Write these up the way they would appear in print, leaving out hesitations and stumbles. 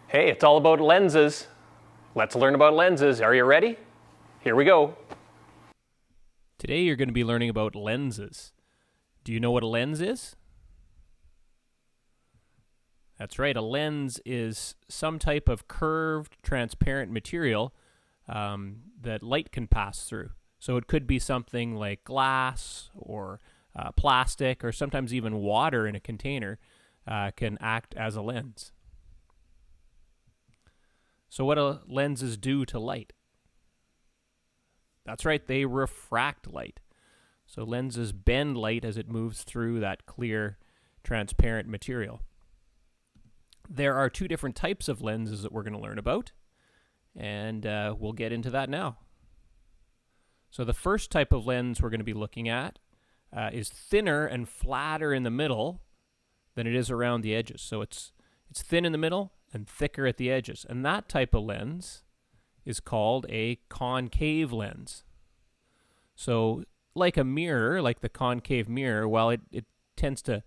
Hey, it's all about lenses. Let's learn about lenses. Are you ready? Here we go. Today you're going to be learning about lenses. Do you know what a lens is? That's right, a lens is some type of curved, transparent material that light can pass through. So it could be something like glass or plastic, or sometimes even water in a container can act as a lens. So what do lenses do to light? That's right, they refract light. So lenses bend light as it moves through that clear, transparent material. There are two different types of lenses that we're going to learn about, and we'll get into that now. So the first type of lens we're going to be looking at is thinner and flatter in the middle than it is around the edges. So it's thin in the middle and thicker at the edges. And that type of lens is called a concave lens. So like a mirror, like the concave mirror, while it tends to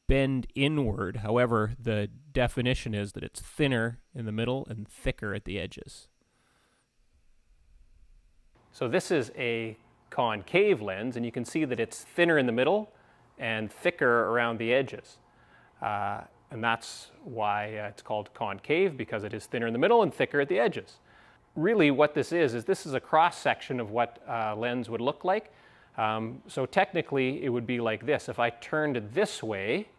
bend inward, however, the definition is that it's thinner in the middle and thicker at the edges. So this is a concave lens, and you can see that it's thinner in the middle and thicker around the edges. And that's why it's called concave, because it is thinner in the middle and thicker at the edges. Really what this is a cross-section of what a lens would look like. So technically it would be like this. If I turned it this way,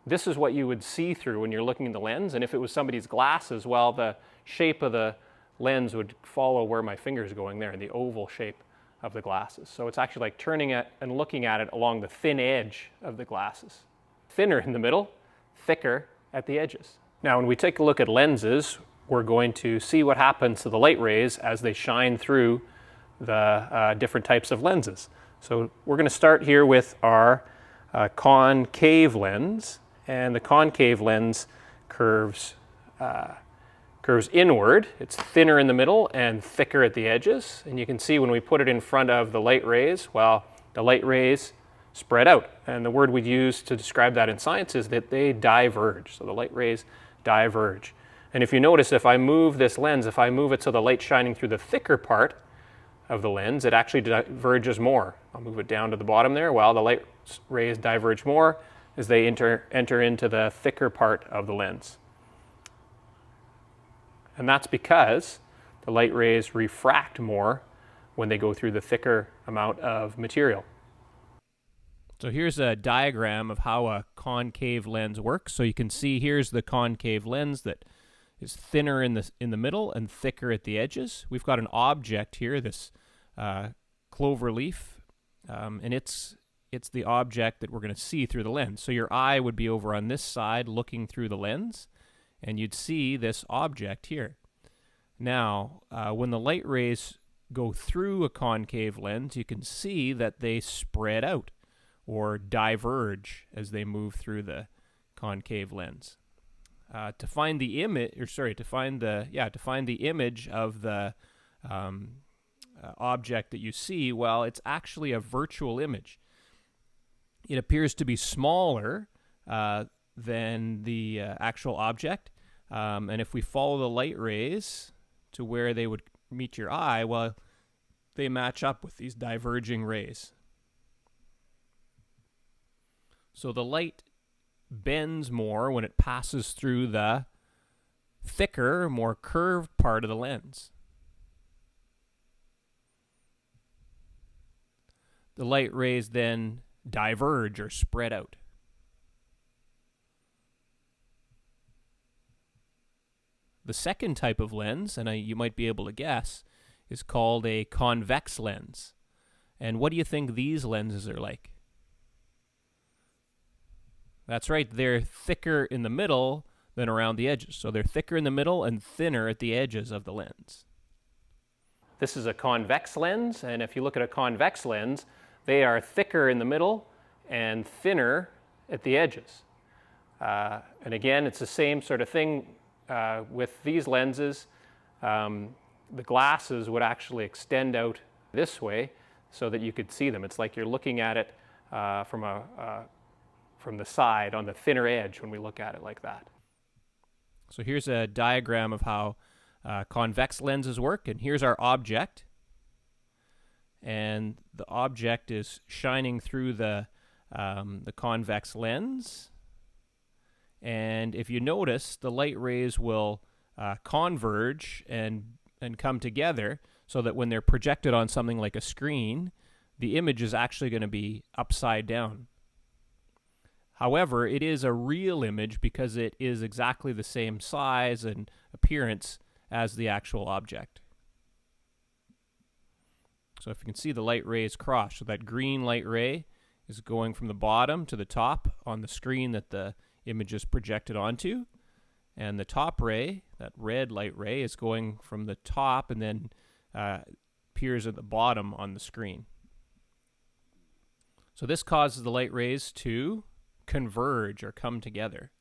this is what you would see through when you're looking at the lens. And if it was somebody's glasses, well, the shape of the lens would follow where my finger is going there, in the oval shape of the glasses. So it's actually like turning it and looking at it along the thin edge of the glasses. Thinner in the middle, thicker at the edges. Now, when we take a look at lenses, we're going to see what happens to the light rays as they shine through the different types of lenses. So we're going to start here with our concave lens, and the concave lens curves inward. It's thinner in the middle and thicker at the edges. And you can see when we put it in front of the light rays, well, the light rays spread out. And the word we'd use to describe that in science is that they diverge. So the light rays diverge. And if you notice, if I move this lens, if I move it so the light's shining through the thicker part of the lens, it actually diverges more. I'll move it down to the bottom there. Well, the light rays diverge more as they enter into the thicker part of the lens. And that's because the light rays refract more when they go through the thicker amount of material. So here's a diagram of how a concave lens works. So you can see here's the concave lens that is thinner in the middle and thicker at the edges. We've got an object here, this clover leaf, and it's the object that we're going to see through the lens. So your eye would be over on this side looking through the lens, and you'd see this object here. Now, when the light rays go through a concave lens, you can see that they spread out or diverge as they move through the concave lens. To find the image of the object that you see, well, it's actually a virtual image. It appears to be smaller than the actual object, and if we follow the light rays to where they would meet your eye, well, they match up with these diverging rays. So the light bends more when it passes through the thicker, more curved part of the lens. The light rays then diverge or spread out. The second type of lens, and you might be able to guess, is called a convex lens. And what do you think these lenses are like? That's right, they're thicker in the middle than around the edges. So they're thicker in the middle and thinner at the edges of the lens. This is a convex lens, and if you look at a convex lens, they are thicker in the middle and thinner at the edges. And again, it's the same sort of thing with these lenses. The glasses would actually extend out this way so that you could see them. It's like you're looking at it from the side on the thinner edge when we look at it like that. So here's a diagram of how convex lenses work, and here's our object. And the object is shining through the convex lens. And if you notice, the light rays will converge and come together so that when they're projected on something like a screen, the image is actually going to be upside down. However, it is a real image because it is exactly the same size and appearance as the actual object. So if you can see, the light rays cross. So that green light ray is going from the bottom to the top on the screen that the image is projected onto. And the top ray, that red light ray, is going from the top and then appears at the bottom on the screen. So this causes the light rays to converge or come together.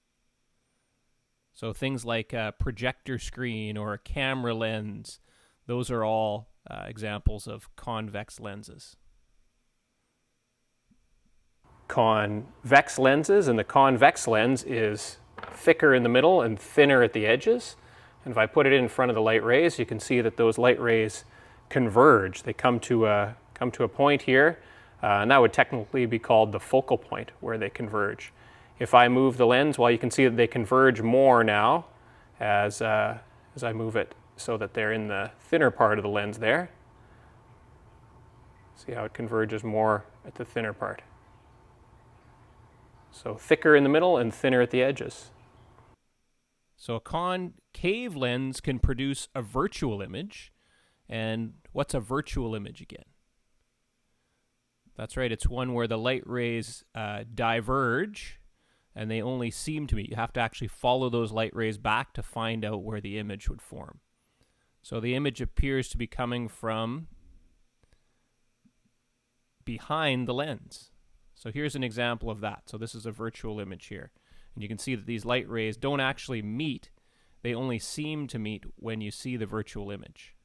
So things like a projector screen or a camera lens, those are all examples of convex lenses. Convex lenses, and the convex lens is thicker in the middle and thinner at the edges. And if I put it in front of the light rays, you can see that those light rays converge. They come to a point here, and that would technically be called the focal point where they converge. If I move the lens, well, you can see that they converge more now as I move it so that they're in the thinner part of the lens there. See how it converges more at the thinner part. So thicker in the middle and thinner at the edges. So a concave lens can produce a virtual image. And what's a virtual image again? That's right, it's one where the light rays diverge and they only seem to meet. You have to actually follow those light rays back to find out where the image would form. So the image appears to be coming from behind the lens. So here's an example of that. So this is a virtual image here. And you can see that these light rays don't actually meet. They only seem to meet when you see the virtual image.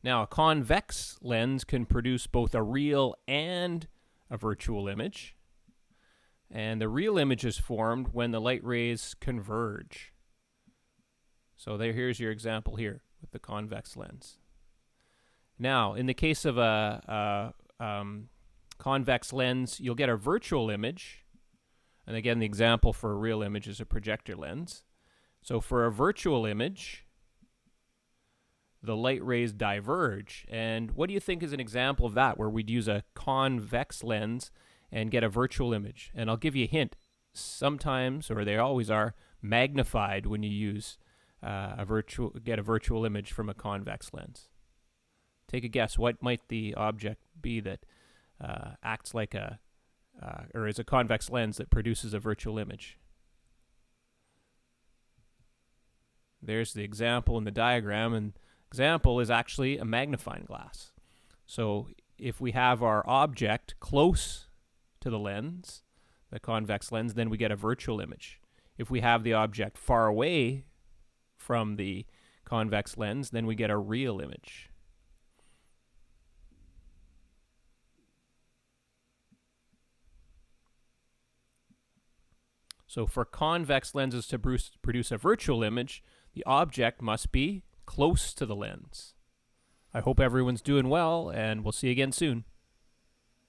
Now, a convex lens can produce both a real and a virtual image. And the real image is formed when the light rays converge. So here's your example here with the convex lens. Now, in the case of a convex lens, you'll get a virtual image. And again, the example for a real image is a projector lens. So for a virtual image, the light rays diverge. And what do you think is an example of that, where we'd use a convex lens and get a virtual image? And I'll give you a hint. Sometimes, or they always are, magnified when you use get a virtual image from a convex lens. Take a guess. What might the object be that acts like or is a convex lens that produces a virtual image? There's the example in the diagram, and example is actually a magnifying glass. So if we have our object close to the lens, the convex lens, then we get a virtual image. If we have the object far away from the convex lens, then we get a real image. So for convex lenses to produce a virtual image, the object must be close to the lens. I hope everyone's doing well, and we'll see you again soon.